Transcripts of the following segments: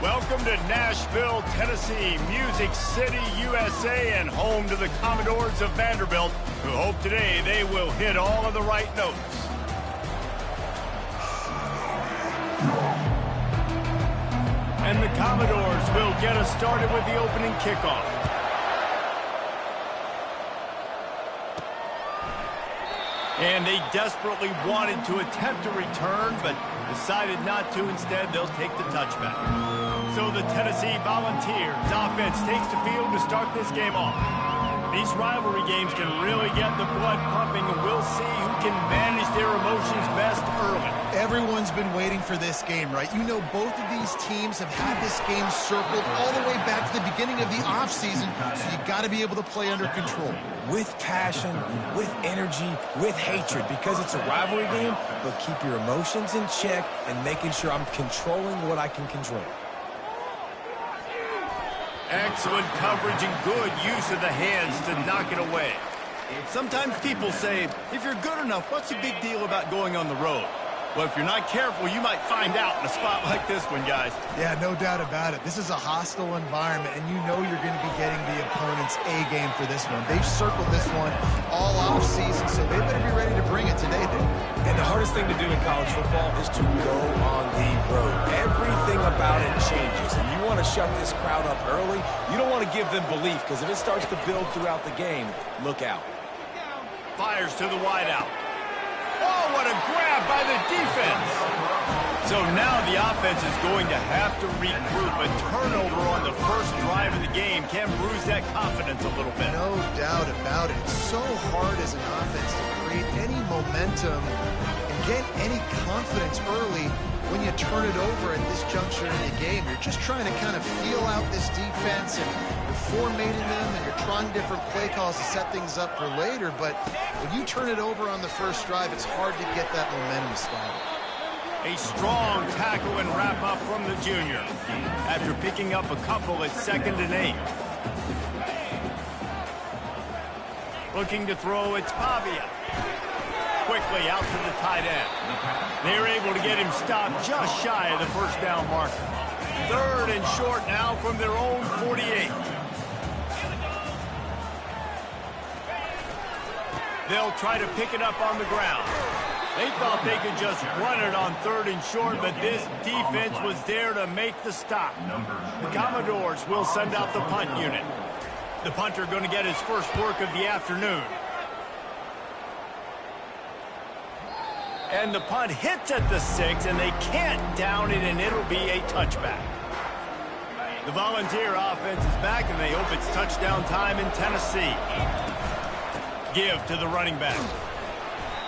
Welcome to Nashville, Tennessee, Music City, USA, and home to the Commodores of Vanderbilt, who hope today they will hit all of the right notes. And the Commodores will get us started with the opening kickoff. And they desperately wanted to attempt a return, but decided not to. Instead, they'll take the touchback. So the Tennessee Volunteers offense takes the field to start this game off. These rivalry games can really get the blood pumping, and we'll see who can manage their emotions best early. Everyone's been waiting for this game, right? You know, both of these teams have had this game circled all the way back to the beginning of the offseason, so you got to be able to play under control. With passion, with energy, with hatred, because it's a rivalry game, but keep your emotions in check and making sure I'm controlling what I can control. Excellent coverage and good use of the hands to knock it away. Sometimes people say, if you're good enough, what's the big deal about going on the road? Well, if you're not careful, you might find out in a spot like this one, guys. Yeah, no doubt about it. This is a hostile environment, and you know you're going to be getting the opponent's A-game for this one. They've circled this one all off-season, so they better be ready to bring it today, dude. And the hardest thing to do in college football is to go on the road. Everything about it changes, and you want to shut this crowd up early. You don't want to give them belief, because if it starts to build throughout the game, look out. Fires to the wideout. Oh, what a grab by the defense. So now the offense is going to have to regroup. A turnover on the first drive of the game can bruise that confidence a little bit. No doubt about it. It's so hard as an offense to create any momentum and get any confidence early when you turn it over at this juncture in the game. You're just trying to kind of feel out this defense, and you're formatting them, and you're trying different play calls to set things up for later. But when you turn it over on the first drive, it's hard to get that momentum started. A strong tackle and wrap-up from the junior. After picking up a couple at 2nd and 8. Looking to throw, it's Pavia. Quickly out to the tight end. They're able to get him stopped just shy of the first down marker. 3rd and short now from their own 48. They'll try to pick it up on the ground. They thought they could just run it on 3rd and short, but this defense was there to make the stop. The Commodores will send out the punt unit. The punter going to get his first work of the afternoon. And the punt hits at the 6, and they can't down it, and it'll be a touchback. The Volunteer offense is back, and they hope it's touchdown time in Tennessee. Give to the running back.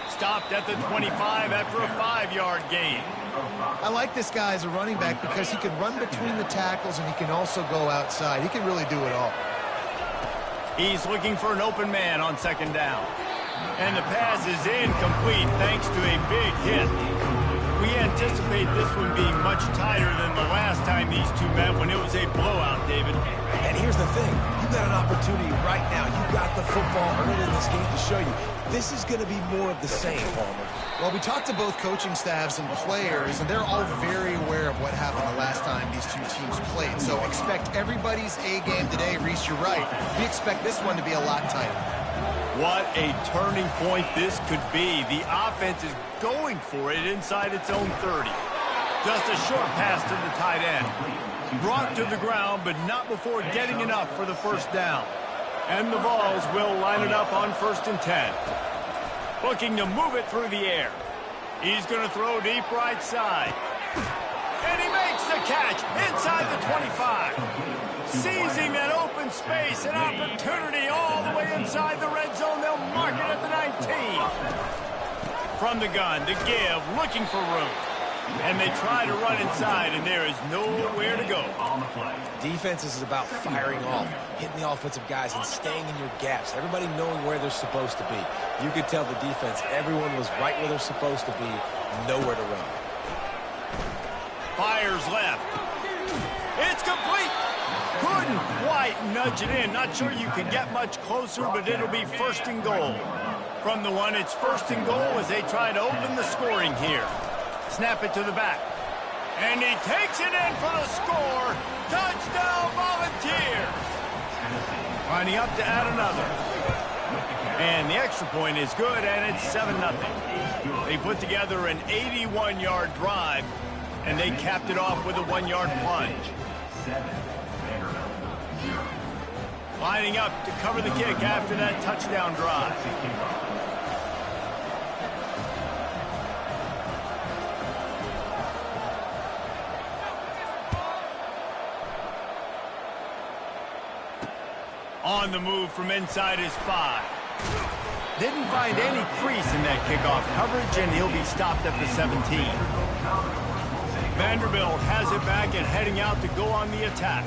Stopped at the 25 after a 5-yard gain. I like this guy as a running back because he can run between the tackles, and he can also go outside. He can really do it all. He's looking for an open man on 2nd down. And the pass is incomplete thanks to a big hit. We anticipate this one being much tighter than the last time these two met when it was a blowout, David. And here's the thing. You've got an opportunity right now. You've got the football early in this game to show you. This is going to be more of the same, Palmer. Well, we talked to both coaching staffs and players, and they're all very aware of what happened the last time these two teams played. So expect everybody's A-game today. Reese, you're right. We expect this one to be a lot tighter. What a turning point this could be. The offense is going for it inside its own 30. Just a short pass to the tight end. Brought to the ground, but not before getting enough for the first down. And the Vols will line it up on 1st and 10. Looking to move it through the air. He's going to throw deep right side. And he makes the catch inside the 25. Seizing that open space, an opportunity all the way inside the red zone. They'll mark it at the 19. From the gun, to give, looking for room. And they try to run inside, and there is nowhere to go. Defense is about firing off, hitting the offensive guys, and staying in your gaps. Everybody knowing where they're supposed to be. You could tell the defense, everyone was right where they're supposed to be, nowhere to run. Fires left. It's complete. Couldn't quite nudge it in. Not sure you can get much closer, but it'll be 1st and goal. From the one, it's 1st and goal as they try to open the scoring here. Snap it to the back. And he takes it in for the score. Touchdown, Volunteers. Lining up to add another. And the extra point is good, and it's 7-0. They put together an 81-yard drive, and they capped it off with a 1-yard plunge. Lining up to cover the kick after that touchdown drive. On the move from inside his 5. Didn't find any crease in that kickoff coverage, and he'll be stopped at the 17. Vanderbilt has it back and heading out to go on the attack.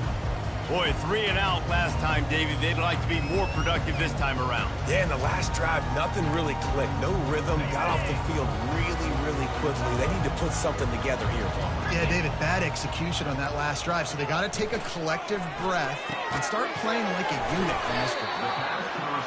Boy, 3 and out last time, David. They'd like to be more productive this time around. Yeah, in the last drive, nothing really clicked. No rhythm. Got off the field really quickly. They need to put something together here, Paul. Yeah, David, bad execution on that last drive. So they got to take a collective breath and start playing like a unit on this one.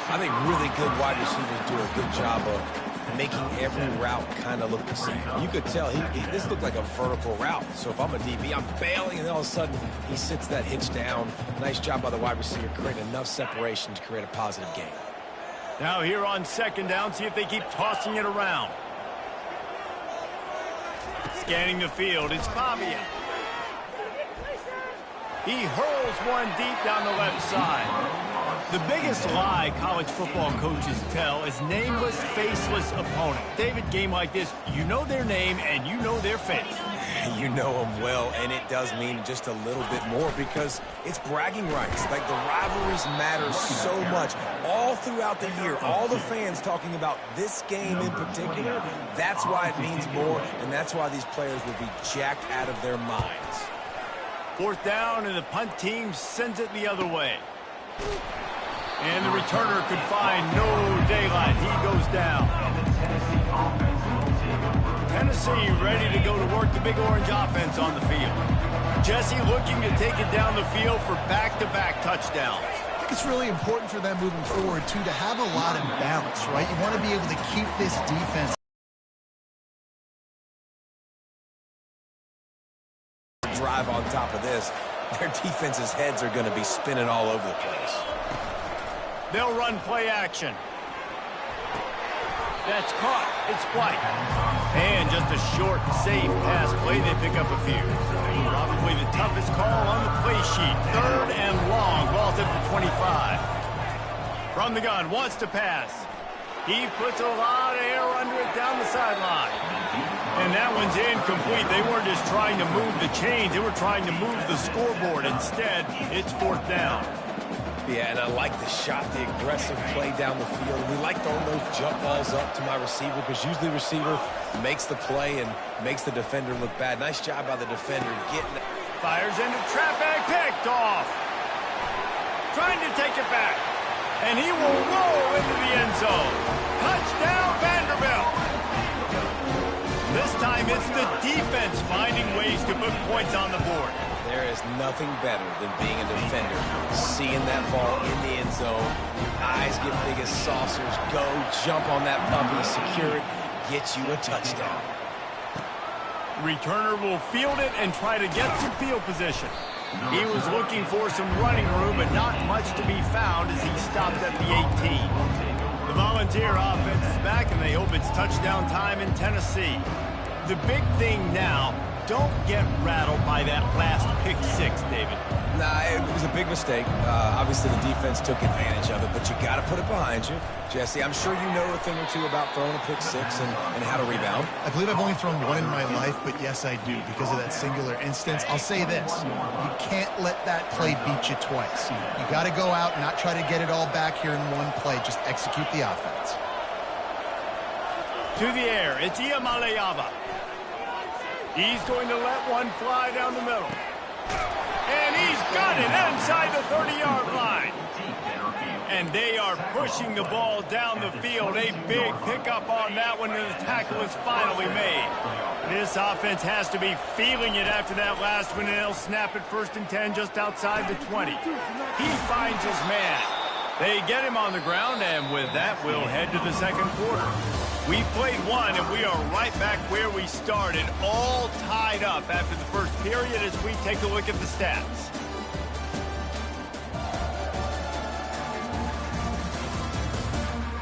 I think really good wide receivers do a good job of making every route kind of look the same. You could tell this looked like a vertical route. So if I'm a DB, I'm bailing, and all of a sudden he sits that hitch down. Nice job by the wide receiver, creating enough separation to create a positive gain. Now here on second down, see if they keep tossing it around. Scanning the field, it's Pavia. He hurls one deep down the left side. The biggest lie college football coaches tell is nameless, faceless opponent. David, game like this, you know their name and you know their face. You know them well, and it does mean just a little bit more because it's bragging rights. Like, the rivalries matter so much all throughout the year. All the fans talking about this game in particular, that's why it means more, and that's why these players will be jacked out of their minds. 4th down, and the punt team sends it the other way. And the returner could find no daylight. He goes down. Tennessee ready to go to work the Big Orange offense on the field. Jesse looking to take it down the field for back-to-back touchdowns. I think it's really important for them moving forward, too, to have a lot of balance, right? You want to be able to keep this defense. Drive on top of this, their defense's heads are going to be spinning all over the place. They'll run play action. That's caught. It's White. And just a short, safe pass play. They pick up a few. Probably the toughest call on the play sheet. 3rd and long. Ball's at the 25. From the gun, wants to pass. He puts a lot of air under it down the sideline. And that one's incomplete. They weren't just trying to move the chains. They were trying to move the scoreboard. Instead, it's 4th down. Yeah, and I like the shot, the aggressive play down the field. We like throwing those jump balls up to my receiver because usually the receiver makes the play and makes the defender look bad. Nice job by the defender getting it. Fires into traffic, picked off. Trying to take it back. And he will roll into the end zone. Touchdown, Vanderbilt. This time it's the defense finding ways to put points on the board. There is nothing better than being a defender. Seeing that ball in the end zone, your eyes get big as saucers. Go, jump on that puppy, secure it, get you a touchdown. Returner will field it and try to get some field position. He was looking for some running room, but not much to be found as he stopped at the 18. The Volunteer offense is back, and they hope it's touchdown time in Tennessee. The big thing now, don't get rattled by that last pick 6, David. Nah, it was a big mistake. Obviously, the defense took advantage of it, but you got to put it behind you. Jesse, I'm sure you know a thing or two about throwing a pick 6 and how to rebound. I believe I've only thrown one in my life, but yes, I do, because of that singular instance. I'll say this. You can't let that play beat you twice. You got to go out and not try to get it all back here in one play. Just execute the offense. To the air, it's Iamaleava. He's going to let one fly down the middle. And he's got it inside the 30-yard line. And they are pushing the ball down the field. A big pickup on that one, and the tackle is finally made. This offense has to be feeling it after that last one, and they'll snap it 1st and 10 just outside the 20. He finds his man. They get him on the ground, and with that, we'll head to the second quarter. We've played one, and we are right back where we started, all tied up after the first period as we take a look at the stats.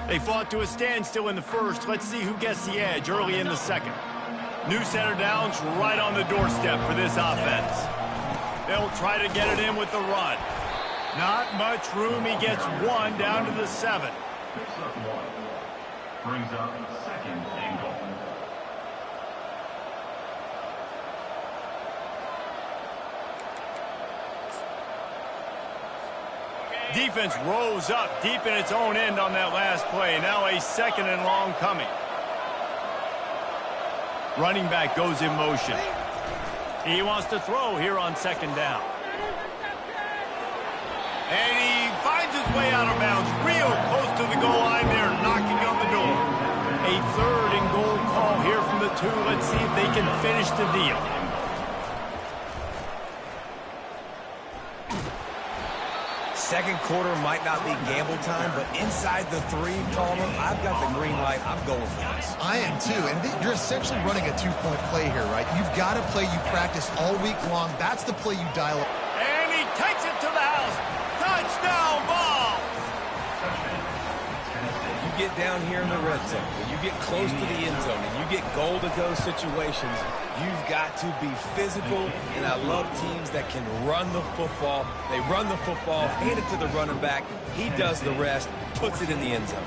They fought to a standstill in the first. Let's see who gets the edge early in the second. New center downs right on the doorstep for this offense. They'll try to get it in with the run. Not much room. He gets one down to the 7. Brings up second and goal. Defense rose up deep in its own end on that last play. Now a second and long coming. Running back goes in motion. He wants to throw here on second down. And he finds his way out of bounds real close to the goal line there, knocking on the door. A third and goal call here from the 2. Let's see if they can finish the deal. Second quarter might not be gamble time, but inside the 3, Coleman, I've got the green light. I'm going for this. I am too, and you're essentially running a 2-point play here, right? You've got a play you practice all week long. That's the play you dial up. And he takes it to the house. Touchdown ball! You get down here in the red zone, when you get close to the end zone, and you get goal-to-go situations, you've got to be physical, and I love teams that can run the football. They run the football, hand it to the running back. He does the rest, puts it in the end zone.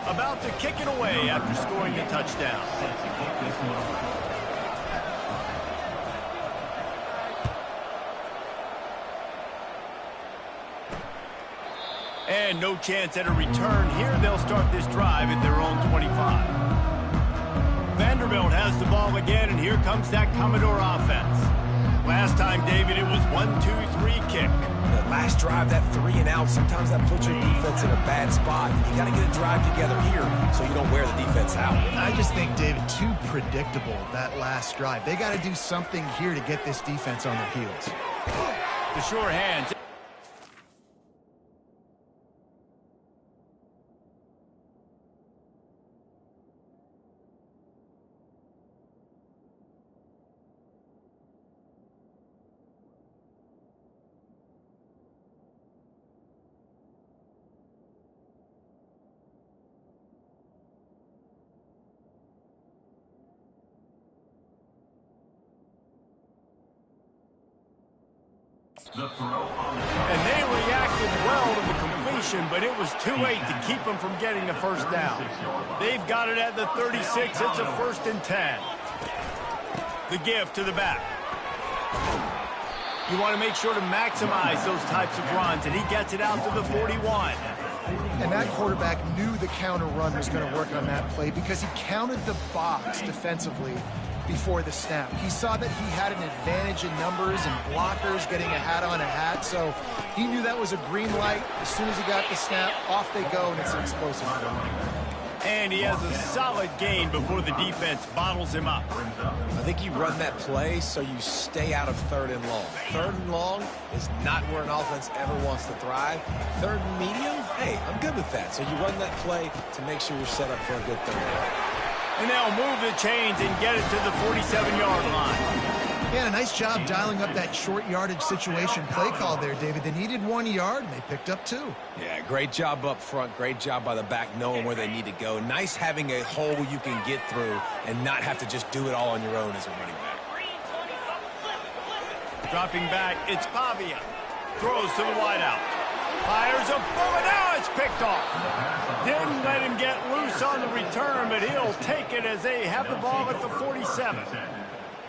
About to kick it away after scoring a touchdown. And no chance at a return here. They'll start this drive at their own 25. Vanderbilt has the ball again, and here comes that Commodore offense. Last time, David, it was 1-2-3 kick. That last drive, that 3 and out, sometimes that puts your defense in a bad spot. You got to get a drive together here so you don't wear the defense out. I just think, David, too predictable, that last drive. They got to do something here to get this defense on their heels. The sure hands. And they reacted well to the completion, but it was too late to keep them from getting the first down. They've got it at the 36. It's a 1st and 10. The give to the back. You want to make sure to maximize those types of runs, and he gets it out to the 41. And that quarterback knew the counter run was going to work on that play because he counted the box defensively before the snap. He saw that he had an advantage in numbers and blockers getting a hat on a hat, so he knew that was a green light. As soon as he got the snap, off they go, and it's an explosive run. And he has a solid gain before the defense bottles him up. I think you run that play so you stay out of 3rd and long. 3rd and long is not where an offense ever wants to thrive. 3rd and medium, hey, I'm good with that. So you run that play to make sure you're set up for a good 3rd down. And they'll move the chains and get it to the 47-yard line. Yeah, nice job dialing up that short yardage situation play call there, David. They needed 1 yard, and they picked up 2. Yeah, great job up front. Great job by the back knowing where they need to go. Nice having a hole you can get through and not have to just do it all on your own as a running back. Dropping back, it's Pavia. Throws to the wideout. Fires a bullet. Now it's picked off. Didn't let him get loose on the return, but he'll take it as they have the ball at the 47.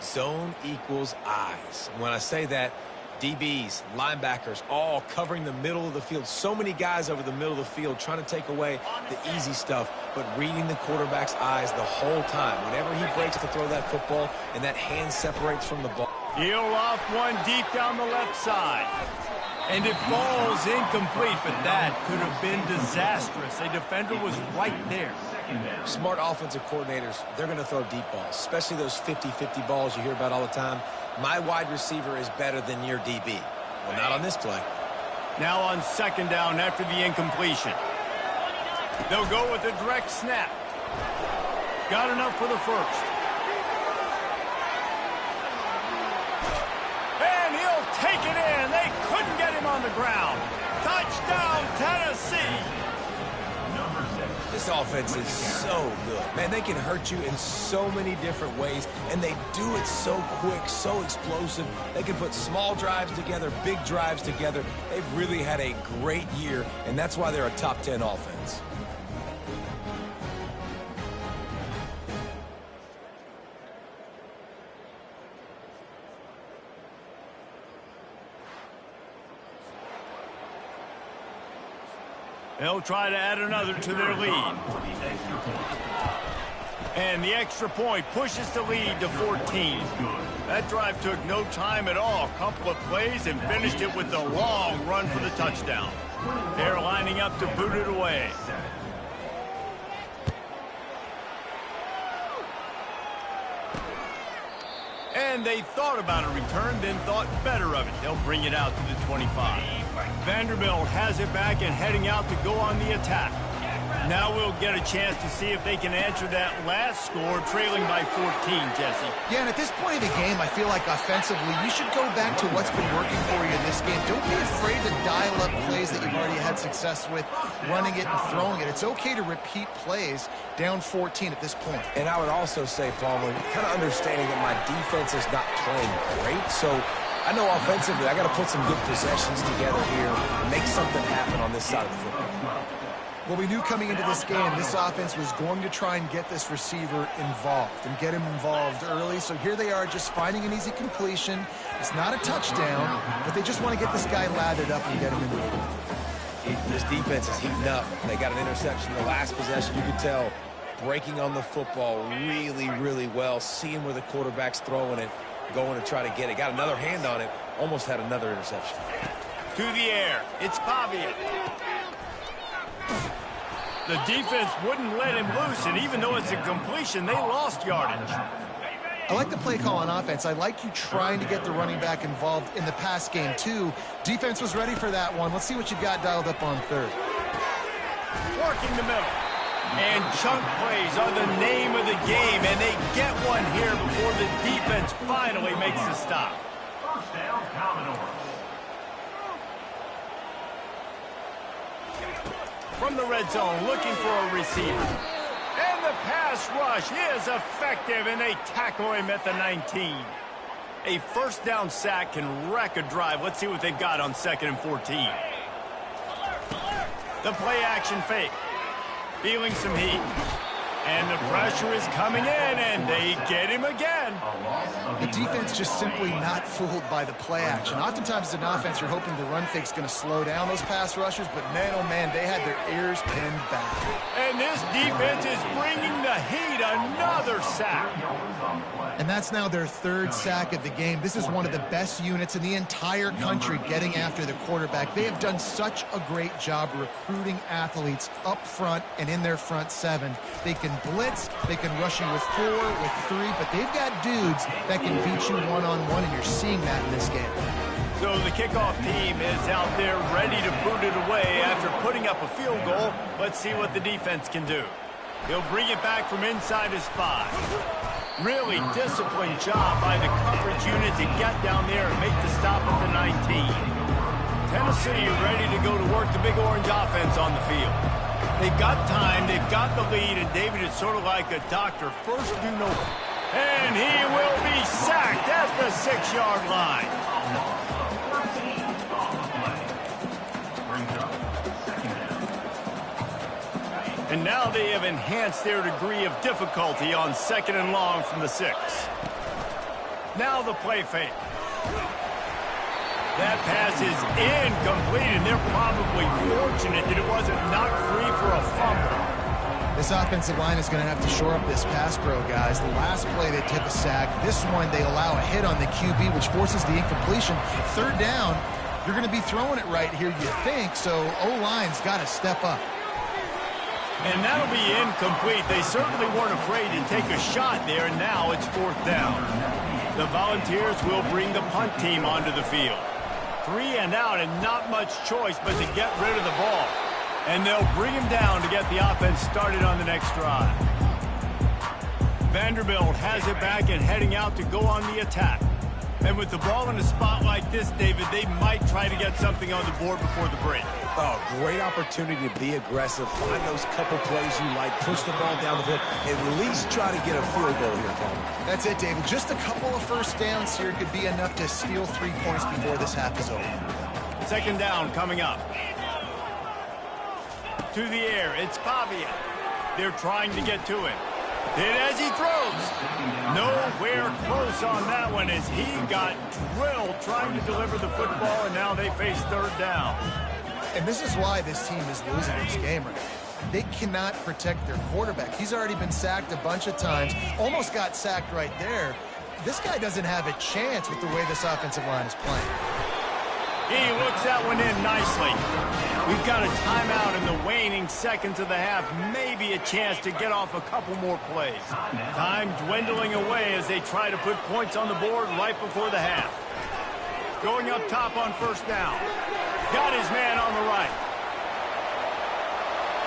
Zone equals eyes. When I say that, DBs, linebackers, all covering the middle of the field. So many guys over the middle of the field trying to take away the easy stuff, but reading the quarterback's eyes the whole time. Whenever he breaks to throw that football and that hand separates from the ball. He'll off one deep down the left side. And it falls incomplete, but that could have been disastrous. A defender was right there. Smart offensive coordinators, they're going to throw deep balls, especially those 50-50 balls you hear about all the time. My wide receiver is better than your DB. Well, not on this play. Now on 2nd down after the incompletion. They'll go with a direct snap. Got enough for the first. And he'll take it in. They couldn't get him on the ground. Touchdown, Tennessee. This offense is so good. Man, they can hurt you in so many different ways, and they do it so quick, so explosive. They can put small drives together, big drives together. They've really had a great year, and that's why they're a top 10 offense. They'll try to add another to their lead. And the extra point pushes the lead to 14. That drive took no time at all. A couple of plays and finished it with a long run for the touchdown. They're lining up to boot it away. And they thought about a return, then thought better of it. They'll bring it out to the 25. Vanderbilt has it back and heading out to go on the attack. Now we'll get a chance to see if they can answer that last score, trailing by 14, Jesse. Yeah, and at this point of the game, I feel like offensively, you should go back to what's been working for you in this game. Don't be afraid to dial up plays that you've already had success with, running it and throwing it. It's okay to repeat plays down 14 at this point. And I would also say, Palmer, kind of understanding that my defense is not playing great, so I know offensively I got to put some good possessions together here, make something happen on this side of the football. Well, we knew coming into this game, this offense was going to try and get this receiver involved and get him involved early. So here they are just finding an easy completion. It's not a touchdown, but they just want to get this guy lathered up and get him in the field. This defense is heating up. They got an interception the last possession. You could tell breaking on the football really, really well, seeing where the quarterback's throwing it, going to try to get it. Got another hand on it, almost had another interception. To the air, it's Pavia. The defense wouldn't let him loose, and even though it's a completion, they lost yardage. I like the play call on offense. I like you trying to get the running back involved in the pass game, too. Defense was ready for that one. Let's see what you've got dialed up on third. Working the middle. And chunk plays are the name of the game, and they get one here before the defense finally makes the stop. First down, Commodore. From the red zone, looking for a receiver. And the pass rush is effective, and they tackle him at the 19. A first down sack can wreck a drive. Let's see what they've got on 2nd and 14. The play action fake. Feeling some heat. And the pressure is coming in, and they get him again. The defense just simply not fooled by the play action. Oftentimes as an offense, you're hoping the run fake's going to slow down those pass rushers, but man, oh man, they had their ears pinned back. And this defense is bringing the heat. Another sack. And that's now their 3rd sack of the game. This is one of the best units in the entire country getting after the quarterback. They have done such a great job recruiting athletes up front and in their front 7. They can blitz, they can rush you with 4, with 3, but they've got dudes that can beat you one-on-one, and you're seeing that in this game. So the kickoff team is out there ready to boot it away after putting up a field goal. Let's see what the defense can do. He'll bring it back from inside his 5. Really disciplined job by the coverage unit to get down there and make the stop at the 19. Tennessee ready to go to work the Big Orange offense on the field. They've got time, they've got the lead, and David is sort of like a doctor. First do no. And he will be sacked at the 6-yard line. And now they have enhanced their degree of difficulty on 2nd and long from the 6. Now the play fake. That pass is incomplete, and they're probably fortunate that it wasn't knocked free for a fumble. This offensive line is going to have to shore up this pass pro, guys. The last play they took a sack. This one they allow a hit on the QB, which forces the incompletion. 3rd down, you're going to be throwing it right here, you think, so O-line's got to step up. And that'll be incomplete. They certainly weren't afraid to take a shot there, and now it's 4th down. The Volunteers will bring the punt team onto the field. 3 and out, and not much choice but to get rid of the ball. And they'll bring him down to get the offense started on the next drive. Vanderbilt has it back and heading out to go on the attack. And with the ball in a spot like this, David, they might try to get something on the board before the break. Oh, great opportunity to be aggressive. Find those couple plays you like. Push the ball down the field. At least try to get a field goal here, Palmer. That's it, David. Just a couple of first downs here could be enough to steal 3 points before this half is over. Second down coming up. To the air, it's Pavia. They're trying to get to him. Hit as he throws. Nowhere close on that one as he got drilled trying to deliver the football, and now they face third down. And this is why this team is losing this game right now. They cannot protect their quarterback. He's already been sacked a bunch of times, almost got sacked right there. This guy doesn't have a chance with the way this offensive line is playing. He looks that one in nicely. We've got a timeout in the waning seconds of the half. Maybe a chance to get off a couple more plays. Time dwindling away as they try to put points on the board right before the half. Going up top on first down. Got his man on the right.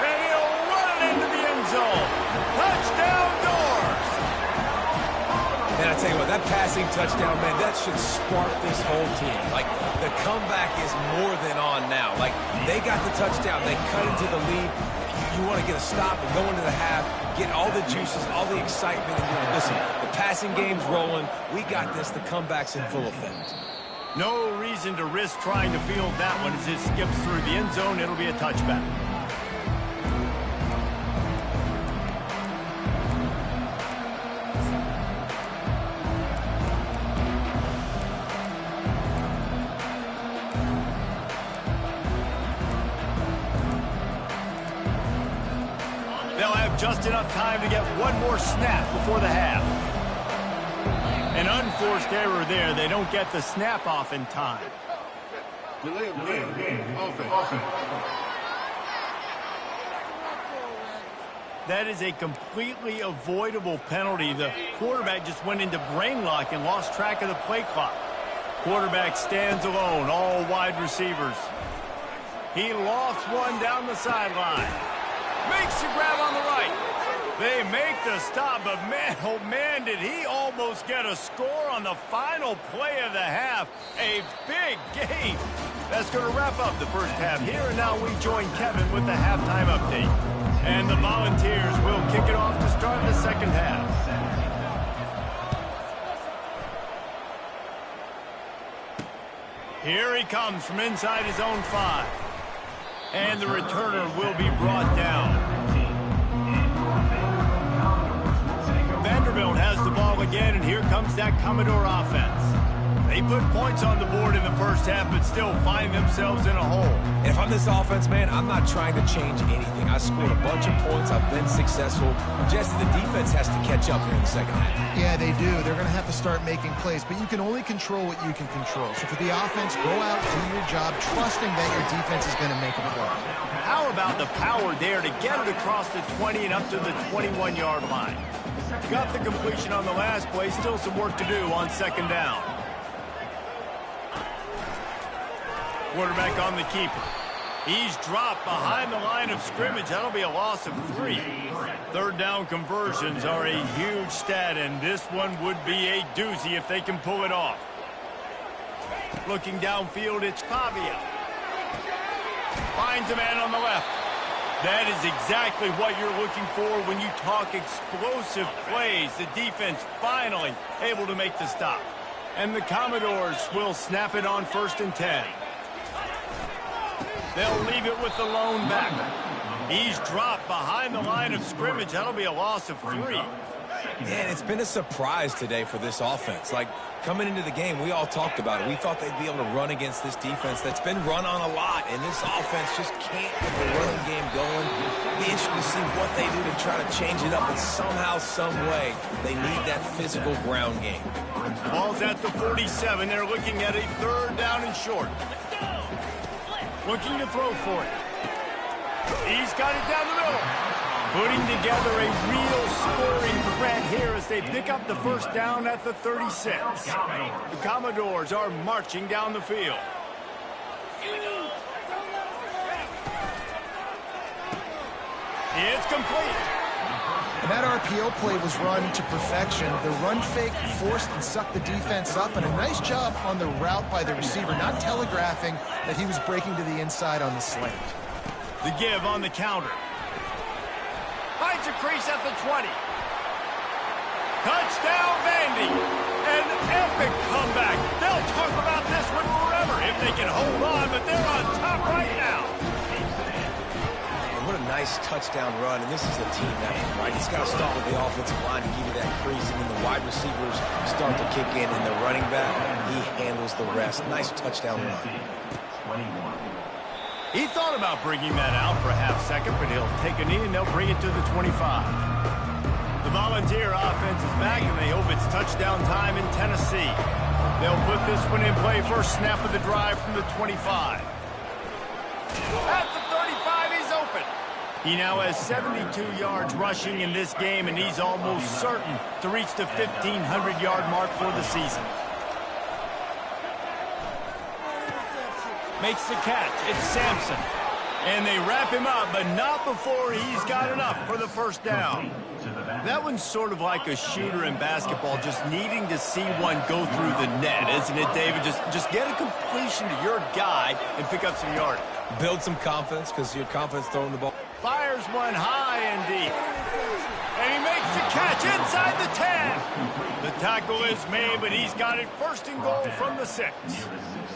And he'll run it into the end zone. Touchdown Doors! And I tell you what, that passing touchdown, man, that should spark this whole team. Like, the comeback is more than on now. Like, they got the touchdown. They cut into the lead. You want to get a stop and go into the half, get all the juices, all the excitement. And listen, the passing game's rolling. We got this. The comeback's in full effect. No reason to risk trying to field that one as it skips through the end zone. It'll be a touchback. They'll have just enough time to get one more snap before the half. An unforced error there. They don't get the snap off in time. Delay of game. Offense. That is a completely avoidable penalty. The quarterback just went into brain lock and lost track of the play clock. Quarterback stands alone, all wide receivers. He lofts one down the sideline. Makes the grab on the right. They make the stop, but man, oh man, did he almost get a score on the final play of the half. A big game. That's going to wrap up the first half here, and now we join Kevin with the halftime update. And the Volunteers will kick it off to start the second half. Here he comes from inside his own 5. And the returner will be brought down. Vanderbilt has the ball again, and here comes that Commodore offense. They put points on the board in the first half, but still find themselves in a hole. And if I'm this offense, man, I'm not trying to change anything. I scored a bunch of points. I've been successful. Jesse, the defense has to catch up here in the second half. Yeah, they do. They're going to have to start making plays, but you can only control what you can control. So for the offense, go out, do your job, trusting that your defense is going to make a play. How about the power there to get it across the 20 and up to the 21-yard line? Got the completion on the last play. Still some work to do on second down. Quarterback on the keeper. He's dropped behind the line of scrimmage. That'll be a loss of 3. Third down conversions are a huge stat, and this one would be a doozy if they can pull it off. Looking downfield, it's Pavia. Finds a man on the left. That is exactly what you're looking for when you talk explosive plays. The defense finally able to make the stop. And the Commodores will snap it on 1st and 10. They'll leave it with the lone back. He's dropped behind the line of scrimmage. That'll be a loss of 3. Man, it's been a surprise today for this offense. Like, coming into the game, we all talked about it. We thought they'd be able to run against this defense that's been run on a lot, and this offense just can't get the running game going. It'll be interesting to see what they do to try to change it up, and somehow, some way, they need that physical ground game. Ball's at the 47. They're looking at a 3rd down and short. Looking to throw for it. He's got it down the middle. Putting together a real scoring threat here as they pick up the first down at the 36. The Commodores are marching down the field. It's complete. And that RPO play was run to perfection. The run fake forced and sucked the defense up, and a nice job on the route by the receiver, not telegraphing that he was breaking to the inside on the slant. The give on the counter. Finds a crease at the 20. Touchdown, Vandy. An epic comeback. They'll talk about this one forever if they can hold on, but they're on top right now. Man, what a nice touchdown run, and this is a team effort, right? It's got to start with the offensive line to give you that crease, and then the wide receivers start to kick in, and the running back, he handles the rest. Nice touchdown run. He thought about bringing that out for a half second, but he'll take a knee and they'll bring it to the 25. The Volunteer offense is back, and they hope it's touchdown time in Tennessee. They'll put this one in play first snap of the drive from the 25. At the 35, he's open. He now has 72 yards rushing in this game, and he's almost certain to reach the 1,500-yard mark for the season. Makes the catch. It's Sampson. And they wrap him up, but not before he's got enough for the first down. That one's sort of like a shooter in basketball, just needing to see one go through the net, isn't it, David? Just get a completion to your guy and pick up some yardage. Build some confidence, because your confidence throwing the ball. Fires one high and deep. And he makes the catch inside the 10. The tackle is made, but he's got it first and goal from the 6.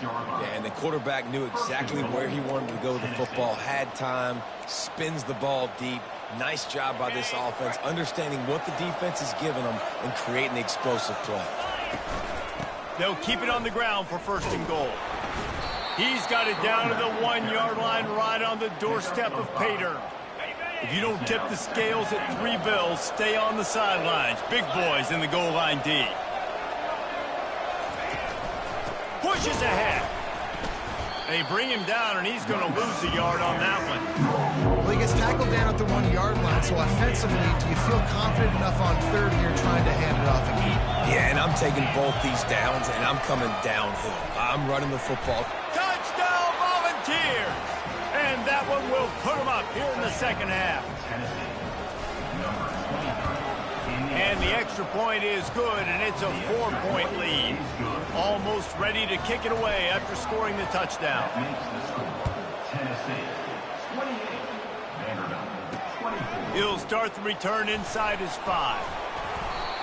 Yeah, and the quarterback knew exactly where he wanted to go with the football, had time, spins the ball deep. Nice job by this offense, understanding what the defense is giving them and creating the explosive play. They'll keep it on the ground for first and goal. He's got it down to the 1-yard line right on the doorstep of Pater. If you don't tip the scales at 3 bills, stay on the sidelines. Big boys in the goal line D. Pushes ahead. They bring him down, and he's going to lose a yard on that one. Well, he gets tackled down at the 1-yard line, so offensively, do you feel confident enough on third and you're trying to hand it off again? Yeah, and I'm taking both these downs, and I'm coming downhill. I'm running the football. Touchdown, Volunteers! And that one will put him up here in the second half. And the extra point is good, and it's a 4-point lead. Almost ready to kick it away after scoring the touchdown. He'll start the return inside his 5.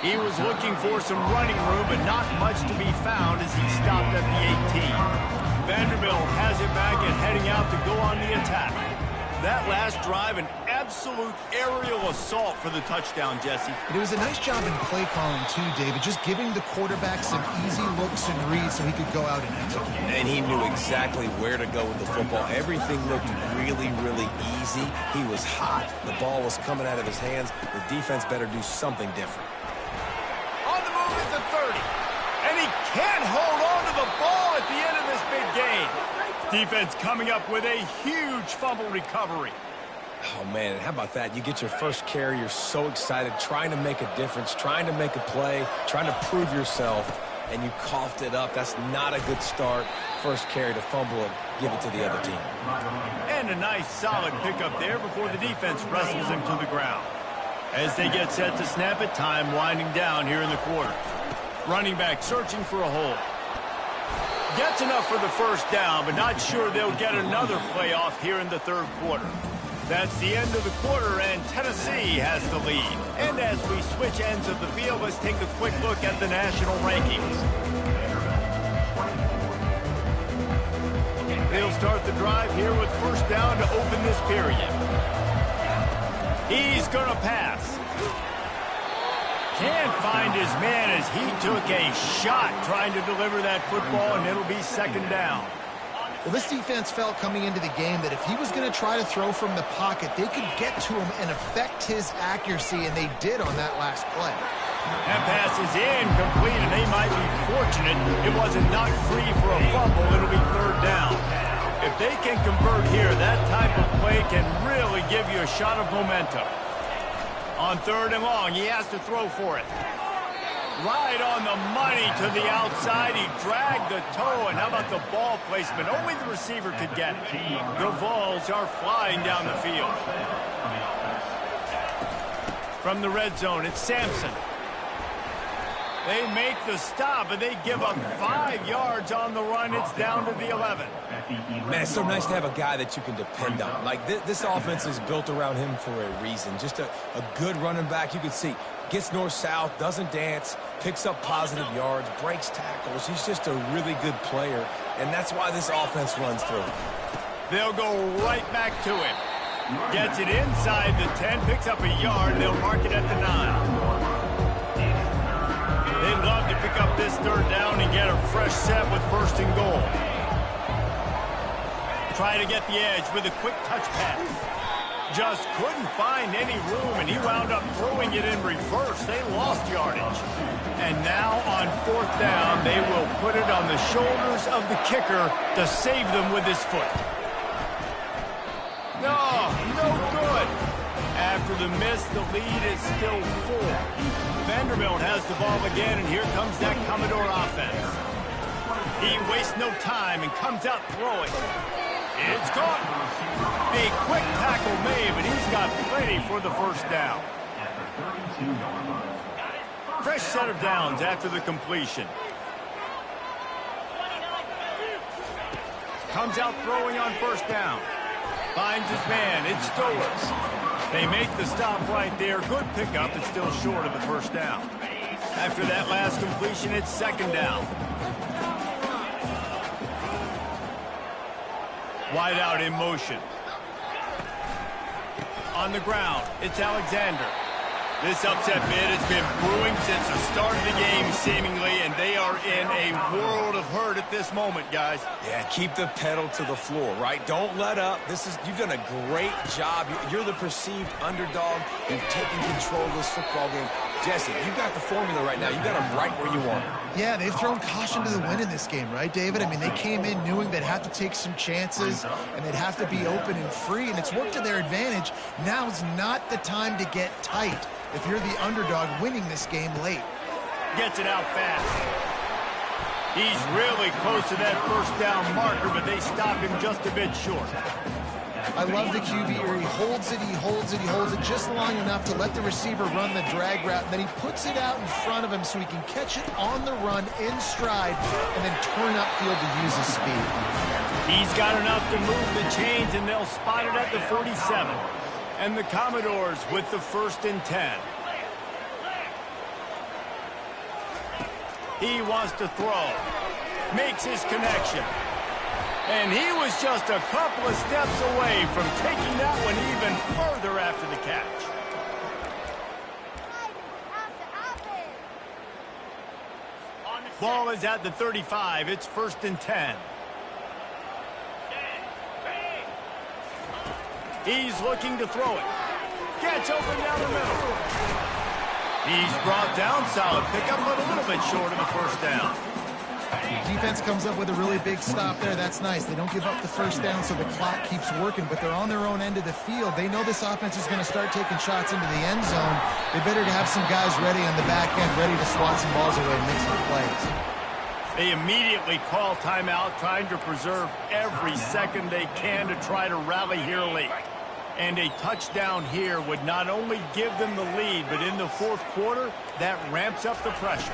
He was looking for some running room, but not much to be found as he stopped at the 18. Vanderbilt has it back and heading out to go on the attack. That last drive, an absolute aerial assault for the touchdown, Jesse. But it was a nice job in play calling, too, David, just giving the quarterback some easy looks and reads so he could go out and execute. And he knew exactly where to go with the football. Everything looked really, really easy. He was hot. The ball was coming out of his hands. The defense better do something different. On the move at the 30. And he can't hold on to the ball at the end of this big game. Defense coming up with a huge fumble recovery. Oh, man, how about that? You get your first carry, you're so excited, trying to make a difference, trying to make a play, trying to prove yourself, and you coughed it up. That's not a good start. First carry to fumble it, give it to the other team. And a nice solid pickup there before the defense wrestles him to the ground. As they get set to snap it, time winding down here in the quarter. Running back searching for a hole. Gets enough for the first down, but not sure they'll get another play off here in the third quarter. That's the end of the quarter, and Tennessee has the lead. And as we switch ends of the field, let's take a quick look at the national rankings. They'll start the drive here with first down to open this period. He's going to pass. Can't find his man as he took a shot trying to deliver that football, and it'll be second down. Well, this defense felt coming into the game that if he was going to try to throw from the pocket, they could get to him and affect his accuracy, and they did on that last play. That pass is incomplete, and they might be fortunate it wasn't knocked free for a fumble. It'll be third down. If they can convert here, that type of play can really give you a shot of momentum. On third and long, he has to throw for it. Right on the money to the outside. He dragged the toe, and how about the ball placement? Only the receiver could get it. The balls are flying down the field. From the red zone, it's Sampson. They make the stop, and they give up 5 yards on the run. It's down to the 11. Man, it's so nice to have a guy that you can depend on. Like, this offense is built around him for a reason. Just a good running back. You can see, gets north-south, doesn't dance, picks up positive yards, breaks tackles. He's just a really good player, and that's why this offense runs through. They'll go right back to him. Gets it inside the 10, picks up a yard, and they'll mark it at the 9. They'd love to pick up this 3rd down and get a fresh set with 1st and goal. Try to get the edge with a quick touch pass. Just couldn't find any room, and he wound up throwing it in reverse. They lost yardage. And now on 4th down, they will put it on the shoulders of the kicker to save them with his foot. No good. After the miss, the lead is still 4. Vanderbilt has the ball again, and here comes that Commodore offense. He wastes no time and comes out throwing. It's caught. A quick tackle made, but he's got plenty for the 1st down. Fresh set of downs after the completion. Comes out throwing on 1st down. Finds his man. It's Stowers. They make the stop right there. Good pickup. It's still short of the 1st down. After that last completion, it's 2nd down. Wide out in motion. On the ground, it's Alexander. This upset bid has been brewing since the start of the game, seemingly, and they are in a world of hurt at this moment, guys. Yeah, keep the pedal to the floor, right? Don't let up. You've done a great job. You're the perceived underdog. You've taken control of this football game. Jesse, you've got the formula right now. You got them right where you want them. Yeah, they've thrown caution to the wind in this game, right, David? I mean, they came in knowing they'd have to take some chances, and they'd have to be open and free, and it's worked to their advantage. Now is not the time to get tight if you're the underdog winning this game late. Gets it out fast. He's really close to that 1st down marker, but they stop him just a bit short. I love the QB here. He holds it just long enough to let the receiver run the drag route, and then he puts it out in front of him so he can catch it on the run in stride and then turn upfield to use his speed. He's got enough to move the chains, and they'll spot it at the 47. And the Commodores with the 1st and 10. He wants to throw. Makes his connection. And he was just a couple of steps away from taking that one even further after the catch. Ball is at the 35. It's 1st and 10. He's looking to throw it. Gets open down the middle. He's brought down. Solid pickup, but a little bit short of the 1st down. Defense comes up with a really big stop there. That's nice. They don't give up the 1st down, so the clock keeps working, but they're on their own end of the field. They know this offense is going to start taking shots into the end zone. They better have some guys ready on the back end, ready to swat some balls away and make some plays. They immediately call timeout, trying to preserve every second they can to try to rally here late. And a touchdown here would not only give them the lead, but in the 4th quarter, that ramps up the pressure.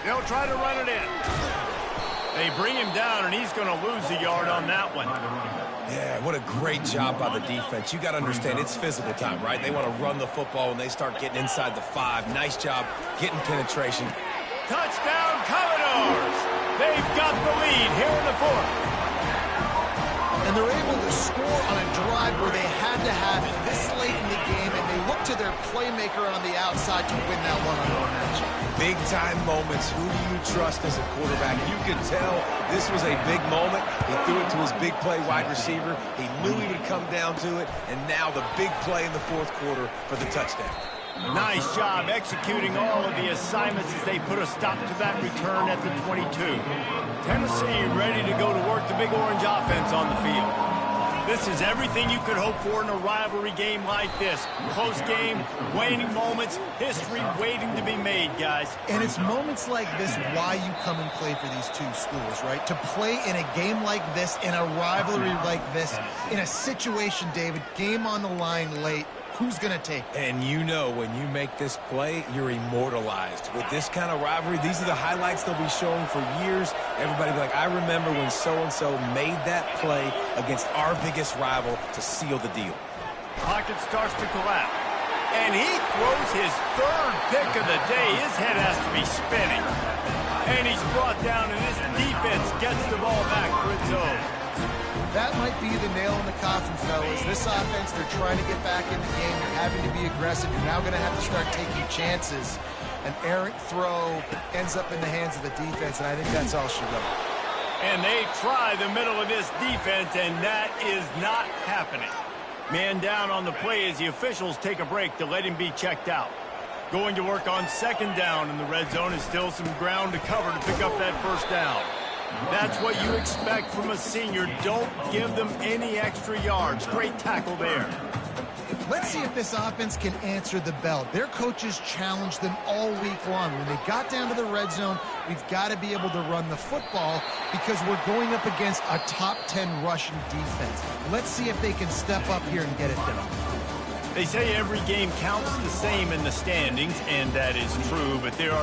They'll try to run it in. They bring him down, and he's going to lose a yard on that one. Yeah, what a great job by the defense. You got to understand, it's physical time, right? They want to run the football when they start getting inside the 5. Nice job getting penetration. Touchdown, Commodores! They've got the lead here in the 4th. And they're able to score on a drive where they had to have it this late in the game, and they look to their playmaker on the outside to win that one-on-one match. Big-time moments. Who do you trust as a quarterback? You can tell this was a big moment. He threw it to his big play wide receiver. He knew he would come down to it, and now the big play in the 4th quarter for the touchdown. Nice job executing all of the assignments as they put a stop to that return at the 22. Tennessee ready to go to work the Big Orange offense on the field. This is everything you could hope for in a rivalry game like this. Close game, waning moments, history waiting to be made, guys. And it's moments like this why you come and play for these two schools, right? To play in a game like this, in a rivalry like this, in a situation, David, game on the line late, who's going to take it. And you know when you make this play, you're immortalized. With this kind of rivalry, these are the highlights they'll be showing for years. Everybody will be like, I remember when so-and-so made that play against our biggest rival to seal the deal. Pocket starts to collapse. And he throws his third pick of the day. His head has to be spinning. And he's brought down, and his defense gets the ball back for its own. That might be the nail in the coffin, fellas. This offense, they're trying to get back in the game. They're having to be aggressive. You're now going to have to start taking chances. An errant throw ends up in the hands of the defense, and I think that's all she wrote. And they try the middle of this defense, and that is not happening. Man down on the play as the officials take a break to let him be checked out. Going to work on second down in the red zone is still some ground to cover to pick up that first down. That's what you expect from a senior. Don't give them any extra yards. Great tackle there. Let's see if this offense can answer the bell. Their coaches challenged them all week long. When they got down to the red zone, we've got to be able to run the football because we're going up against a top 10 rushing defense. Let's see if they can step up here and get it done. They say every game counts the same in the standings, and that is true, but there are